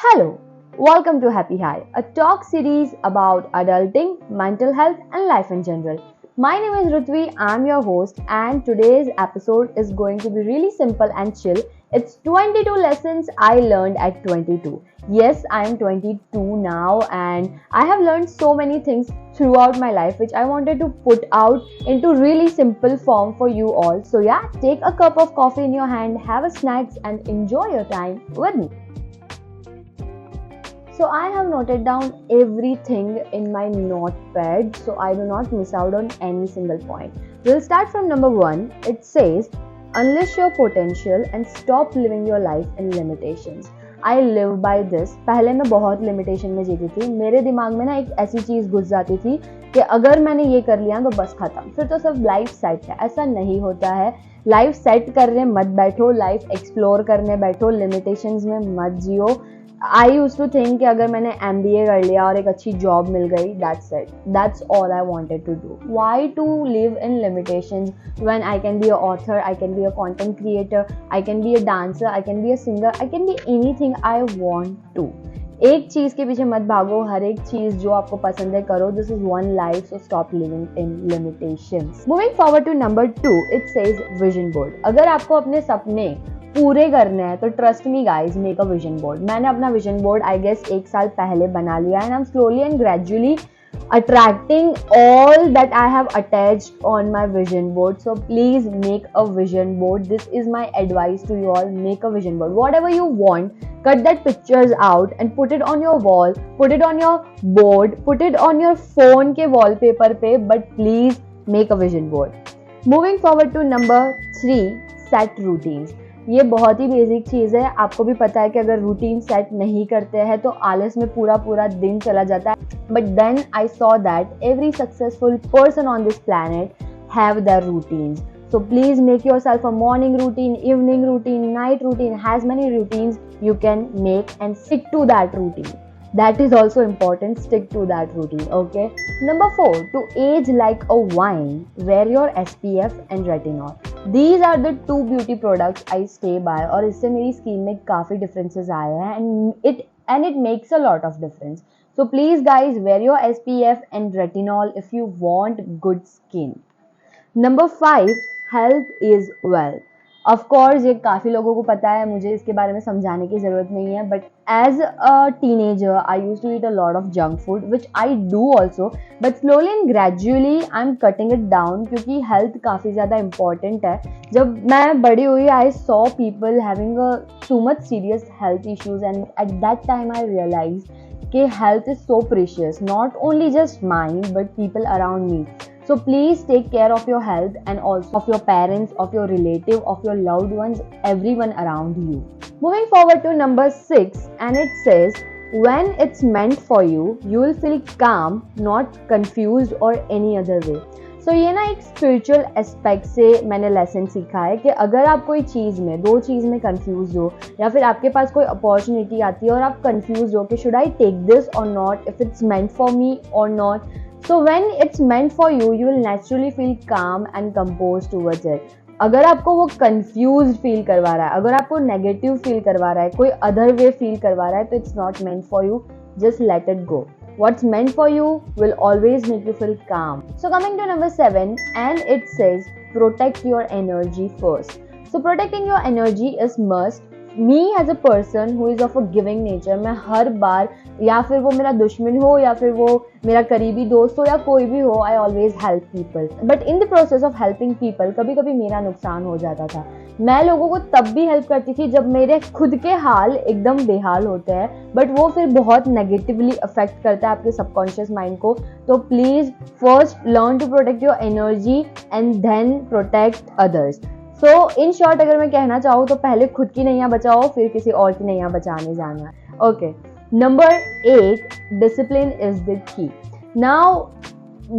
Hello, welcome to Happy High, a talk series about adulting, mental health, and life in general. My name is Rutvi, I'm your host, and today's episode is going to be really simple and chill. It's 22 lessons I learned at 22. Yes, I'm 22 now, and I have learned so many things throughout my life which I wanted to put out into really simple form for you all. So, yeah, take a cup of coffee in your hand, have a snacks, and enjoy your time with me. So I have noted down everything in my notepad so I do not miss out on any single point. We'll start from number 1. It says, unleash your potential and stop living your life in limitations. I live by this. पहले मैं बहुत limitation में जीती थी. मेरे दिमाग में ना एक ऐसी चीज़ घुस जाती थी कि अगर मैंने ये कर लिया तो बस खत्म, फिर तो सब लाइफ सेट है. ऐसा नहीं होता है. लाइफ सेट करने मत बैठो, लाइफ एक्सप्लोर करने बैठो, लिमिटेशंस में मत जियो. आई यूज टू थिंक कि अगर मैंने MBA कर लिया और एक अच्छी जॉब मिल गई, that's it, that's all I wanted to do. Why to live in limitations when I can be a author, I can be a content creator, I can be a dancer, I can be a singer, I can be anything I want to. एक चीज के पीछे मत भागो, हर एक चीज जो आपको पसंद है करो. This is one life, so stop living in limitations. Moving forward to number 2, it says vision board. अगर आपको अपने सपने पूरे करने हैं तो trust me guys, make a vision board. मैंने अपना विजन बोर्ड आई गेस 1 साल पहले बना लिया and I am slowly and gradually attracting all that I have attached on my vision board. So please make a vision board. This is my advice to you all. Make a vision board. Whatever you want, cut that pictures out and put it on your wall, put it on your board, put it on your phone के wallpaper पे, but please make a vision board. Moving forward to number 3, set routines. ये बहुत ही basic चीज़ है. आपको भी पता है कि अगर रूटीन सेट नहीं करते हैं तो आलस में पूरा पूरा दिन चला जाता है. But then I saw that every successful person on this planet have their routines. So please make yourself a morning routine, evening routine, night routine, as many routines you can make and stick to that routine. That is also important. Stick to that routine, okay? Number 4, to age like a wine, wear your SPF and retinol. These are the 2 beauty products I stay by और इससे मेरी skin में काफ़ी differences आए हैं and it makes a lot of difference. So please guys, wear your SPF and retinol if you want good skin. Number 5, health is wealth. Of course ये काफ़ी लोगों को पता है, मुझे इसके बारे में समझाने की ज़रूरत नहीं है. But as a teenager I use to eat a lot of junk food which I do also, but slowly and gradually I am cutting it down क्योंकि हेल्थ काफ़ी ज़्यादा इंपॉर्टेंट है. जब मैं बड़ी हुई I saw people having so much serious health issues and at that time I realise कि health is so precious, not only just mine but people around me. So please take care of your health and also of your parents, of your relative, of your loved ones, everyone around you. Moving forward to number 6, and it says, when it's meant for you, you will feel calm, not confused or any other way. So ये ना एक spiritual aspect से मैंने lesson सीखा है कि अगर आप कोई चीज़ में, 2 चीज़ में कंफ्यूज हो या फिर आपके पास कोई अपॉर्चुनिटी आती है और आप कंफ्यूज हो कि शुड आई टेक दिस और not, if it's meant for me और not. So when it's meant for you, you will naturally feel calm and compose towards it. अगर आपको वो कंफ्यूज फील करवा रहा है, अगर आपको नेगेटिव फील करवा रहा है, कोई अदर वे फील करवा रहा है, तो it's not meant for you. Just let it go. What's meant for you will always make you feel calm. So coming to number 7, and it says protect your energy first. So protecting your energy is must. Me as a person who is of a giving nature, मैं हर बार, या फिर वो मेरा दुश्मन हो या फिर वो मेरा करीबी दोस्त हो या कोई भी हो, I always help people. But in the process of helping people, कभी कभी मेरा नुकसान हो जाता था. मैं लोगों को तब भी हेल्प करती थी जब मेरे खुद के हाल एकदम बेहाल होते हैं, बट वो फिर बहुत नेगेटिवली अफेक्ट करता है आपके सबकॉन्शियस माइंड को. तो please first learn to protect your energy and then protect others. So in short अगर मैं कहना चाहूँ तो पहले खुद की नैया बचाओ, फिर किसी और की नैया बचाने जाना. Okay, number 8, discipline is the key. Now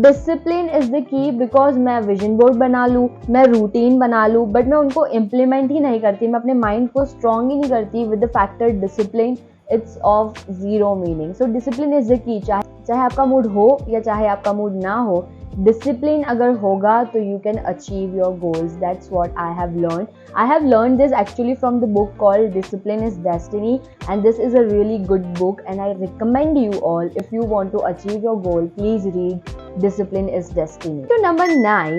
discipline is the key because मैं विजन बोर्ड बना लूँ, मैं रूटीन बना लूँ, बट मैं उनको इम्प्लीमेंट ही नहीं करती, मैं अपने माइंड को स्ट्रॉन्ग ही नहीं करती with the factor discipline. It's of zero meaning. So discipline is the key. चाहे आपका मूड हो या चाहे आपका मूड ना हो, डिसिप्लिन अगर होगा तो you can achieve your goals. That's what I have learn this actually from the book called discipline is destiny, and this is a really good book and I recommend you all, if you want to achieve your goal, please read Discipline is Destiny. To number 9,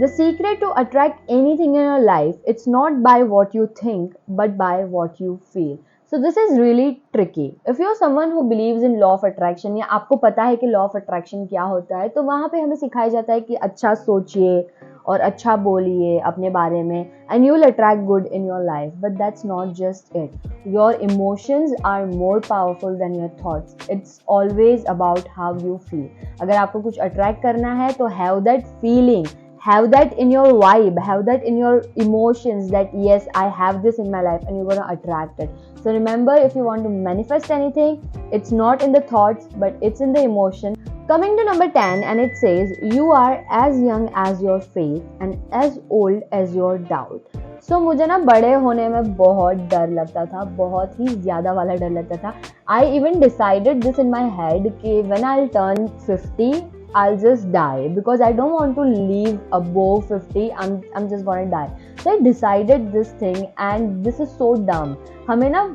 the secret to attract anything in your life, it's not by what you think but by what you feel. So this is really tricky. If you're someone who believes in law of attraction, या आपको पता है कि law of attraction क्या होता है, तो वहाँ पे हमें सिखाया जाता है कि अच्छा सोचिए और अच्छा बोलिए अपने बारे में, and you will attract good in your life. But that's not just it. Your emotions are more powerful than your thoughts. It's always about how you feel. अगर आपको कुछ attract करना है तो have that feeling, have that in your vibe, have that in your emotions that yes, I have this in my life, and you're gonna attract it. So remember, if you want to manifest anything, it's not in the thoughts but it's in the emotion. Coming to number 10, and it says, you are as young as your faith and as old as your doubt. So मुझे ना बड़े होने में बहुत डर लगता था, बहुत ही ज़्यादा वाला डर लगता था. I even decided this in my head कि when I'll turn 50, I'll just die because I don't want to live above 50. I'm just gonna die. So I decided this thing, and this is so dumb. हमें ना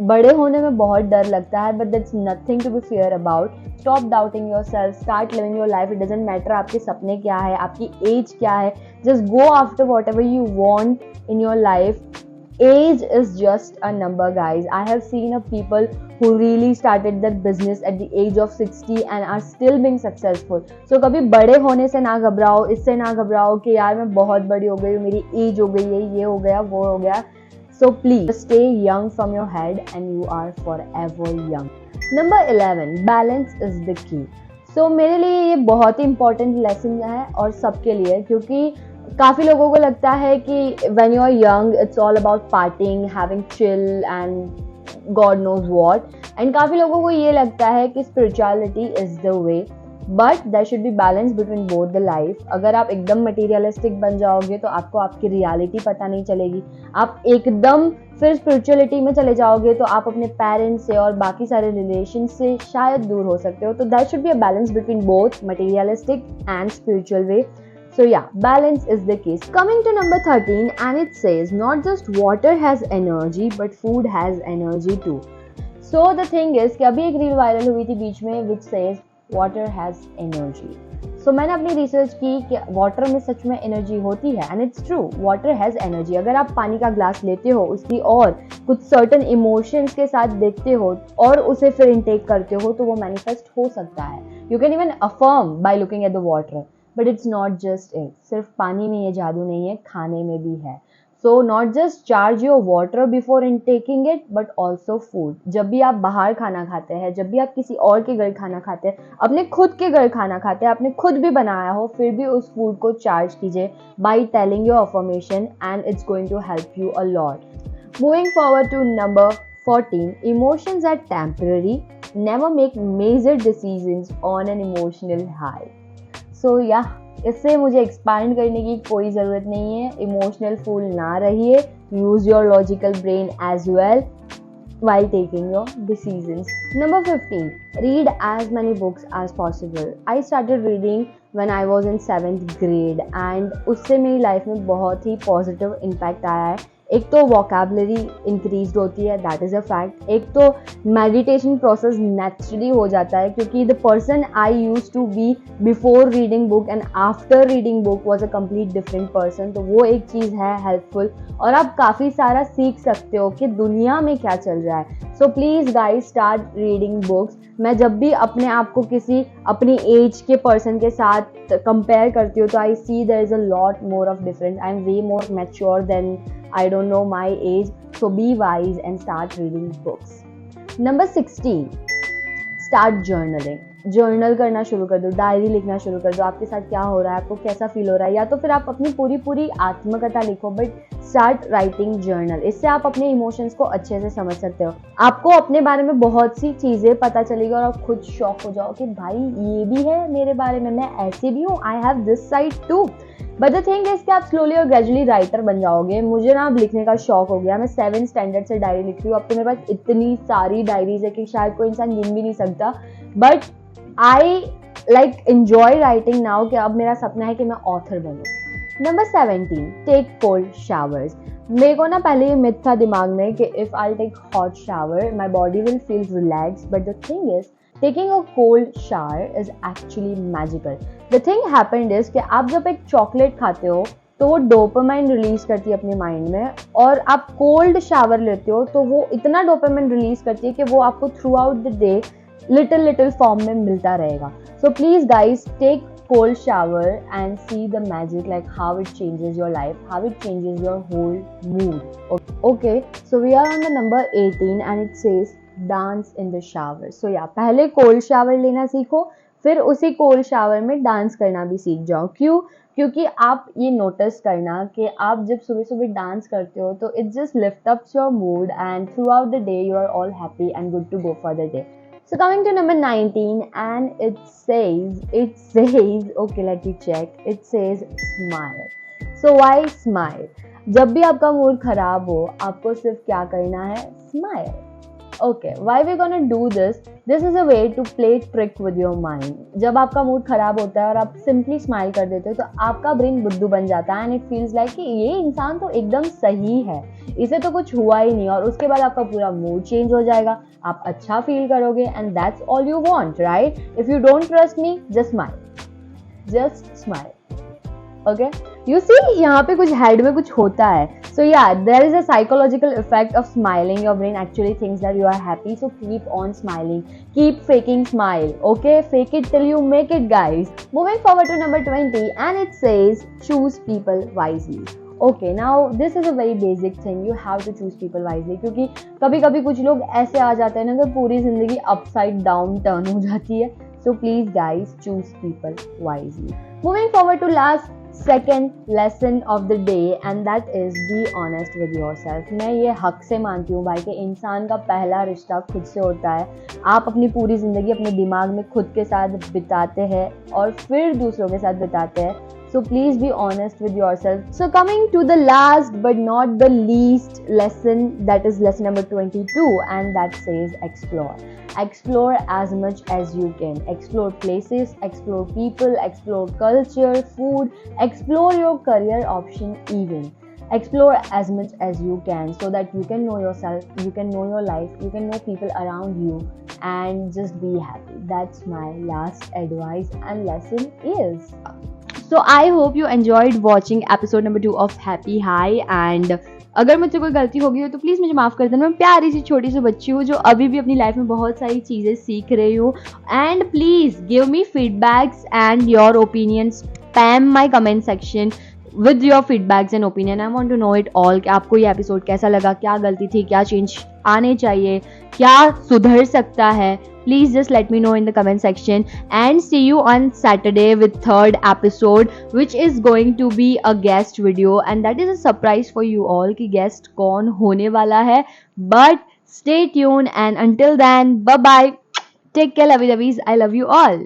बड़े होने में बहुत डर लगता है, but that's nothing to be fear about. Stop doubting yourself. Start living your life. It doesn't matter आपके सपने क्या है, आपकी एज क्या है. Just go after whatever you want in your life. Age is just a number, guys. I have seen a people who really started their business at the age of 60 and are still being successful. So कभी बड़े होने से ना घबराओ, इससे ना घबराओ कि यार मैं बहुत बड़ी हो गई हूँ, मेरी एज हो गई है, ये हो गया, वो हो गया. So please stay young from your head and you are forever young. Number 11, balance is the key. So मेरे लिए ये बहुत ही important lesson है और सबके लिए, क्योंकि काफ़ी लोगों को लगता है कि when you are young it's all about partying, having chill and God knows what, and काफ़ी लोगों को ये लगता है कि spirituality is the way, but there should be balance between both the life. अगर आप एकदम materialistic बन जाओगे तो आपको आपकी reality पता नहीं चलेगी. आप एकदम फिर spirituality में चले जाओगे तो आप अपने parents से और बाकी सारे relations से शायद दूर हो सकते हो. तो there should be a balance between both materialistic and spiritual way. So yeah, balance is the case. Coming to number 13, and it says, not just water has energy but food has energy too. So the thing is कि अभी एक reel viral हुई थी बीच में which says water has energy. So मैंने अपनी research की कि वाटर में सच में एनर्जी होती है, and it's true, water has energy. अगर आप पानी का ग्लास लेते हो, उसकी और कुछ सर्टन इमोशंस के साथ देखते हो और उसे फिर इनटेक करते हो तो वो मैनिफेस्ट हो सकता है. You can even affirm by looking at the water. But it's not just it. सिर्फ पानी में ये जादू नहीं है, खाने में भी है. So not just charge your water before intaking it, but also food. जब भी आप बाहर खाना खाते हैं, जब भी आप किसी और के घर खाना खाते हैं, अपने खुद के घर खाना खाते हैं, आपने खुद भी बनाया हो, फिर भी उस फूड को चार्ज कीजिए by telling your affirmation, and it's going to help you a lot. Moving forward to number 14, emotions are temporary. Never make major decisions on an emotional high. सो या इससे मुझे एक्सपांड करने की कोई ज़रूरत नहीं है. इमोशनल फूल ना रहिए. Use your logical brain as well while taking your decisions. Number 15, read as many books as possible. I started reading when I was in 7th grade and उससे मेरी लाइफ में बहुत ही पॉजिटिव इम्पैक्ट आया है. एक तो वोकैबुलरी इंक्रीज होती है, दैट इज़ अ फैक्ट. एक तो मेडिटेशन प्रोसेस नेचुरली हो जाता है, क्योंकि the person I use to be before reading book and after reading book was a complete different person. तो वो एक चीज़ है हेल्पफुल, और आप काफ़ी सारा सीख सकते हो कि दुनिया में क्या चल रहा है. So please guys start reading books. मैं जब भी अपने आप को किसी अपनी एज के पर्सन के साथ कंपेयर करती हूँ तो I see there is a lot more of difference. I am way more mature than I don't know my age, so be wise and start reading books. Number 16, start journaling. Journal करना शुरू कर दो, diary लिखना शुरू कर दो. आपके साथ क्या हो रहा है, आपको कैसा फील हो रहा है, या तो फिर आप अपनी पूरी आत्मकथा लिखो, बट स्टार्ट राइटिंग जर्नल. इससे आप अपने इमोशंस को अच्छे से समझ सकते हो. आपको अपने बारे में बहुत सी चीज़ें पता चलेगी और आप खुद शॉक हो जाओ कि भाई ये भी है मेरे बारे में, मैं ऐसे भी हूँ, I have this side too. But the thing is कि आप स्लोली और ग्रेजुअली राइटर बन जाओगे. मुझे ना अब लिखने का शौक हो गया. मैं 7th स्टैंडर्ड से डायरी लिख रही हूँ. अब तो मेरे पास इतनी सारी डायरीज है कि शायद कोई इंसान गिन भी नहीं सकता. But I like enjoy writing now कि अब मेरा सपना है कि मैं author बनूं. Number 17, take cold showers. मेरे को ना पहले ये myth था दिमाग में कि if I'll take hot shower, my body will feel relaxed. But the thing is, taking a cold shower is actually magical. The thing happened is कि आप जब एक chocolate खाते हो तो वो डोपामाइन रिलीज करती है अपने माइंड में, और आप कोल्ड शावर लेते हो तो वो इतना डोपामाइन रिलीज करती है कि वो आपको throughout the day little form में मिलता रहेगा. So please guys take cold shower and see the magic, like how it changes your life, how it changes your whole mood. Okay, so we are on the number 18 and it says dance in the shower. So yeah, पहले cold shower लेना सीखो, फिर उसी cold shower में dance करना भी सीख जाओ. क्यों? क्योंकि आप ये नोटिस करना कि आप जब सुबह सुबह डांस करते हो तो it just lift ups your mood and throughout the day you are all happy and good to go for the day. So coming to number 19 and it says, okay, let me check. It says smile. So why smile? जब भी आपका mood खराब हो आपको सिर्फ क्या करना है? Smile. Okay, why we're gonna do this? This is a way to play trick with your mind. जब आपका मूड खराब होता है और आप सिंपली स्माइल कर देते हो तो आपका ब्रेन बुद्धू बन जाता है एंड इट फील्स लाइक कि ये इंसान तो एकदम सही है, इसे तो कुछ हुआ ही नहीं, और उसके बाद आपका पूरा मूड चेंज हो जाएगा, आप अच्छा फील करोगे and that's all you want, right? If you don't trust me, just smile. Okay, you see यहाँ पे कुछ हेड में कुछ होता है. So yeah there is a psychological effect of smiling. Your brain actually thinks that you are happy, so keep on smiling, keep faking smile. Okay, fake it till you make it guys. Moving forward to number 20 and it says choose people wisely. Okay, now this is a very basic thing, you have to choose people wisely, क्योंकि कभी कभी कुछ लोग ऐसे आ जाते हैं ना कि पूरी जिंदगी अपसाइड डाउन टर्न हो जाती है. So please guys choose people wisely. Moving forward to last second lesson of the day and that is be honest with yourself. मैं ये हक से मानती हूँ भाई कि इंसान का पहला रिश्ता खुद से होता है. आप अपनी पूरी ज़िंदगी अपने दिमाग में खुद के साथ बिताते हैं और फिर दूसरों के साथ बिताते हैं. So please be honest with yourself. So coming to the last but not the least lesson, that is lesson number 22 and that says explore. Explore as much as you can. Explore places, explore people, explore culture, food, explore your career option even. Explore as much as you can so that you can know yourself, you can know your life, you can know people around you and just be happy. That's my last advice and lesson is. So I hope you enjoyed watching episode number 2 of Happy High and अगर मुझसे कोई गलती हो गई हो तो please मुझे माफ़ कर देना. मैं प्यारी सी छोटी सी बच्ची हूँ जो अभी भी अपनी लाइफ में बहुत सारी चीज़ें सीख रही हूँ. And please give me feedbacks and your opinions. Spam my comment section with your feedbacks and opinion. I want to know it all कि आपको ये एपिसोड कैसा लगा, क्या गलती थी, क्या चेंज आने चाहिए, क्या सुधर सकता है. Please just let me know in the comment section and see you on Saturday with third episode which is going to be a guest video and that is a surprise for you all कि guest कौन होने वाला है. But stay tuned and until then, bye bye. Take care lovey-doveys. I love you all.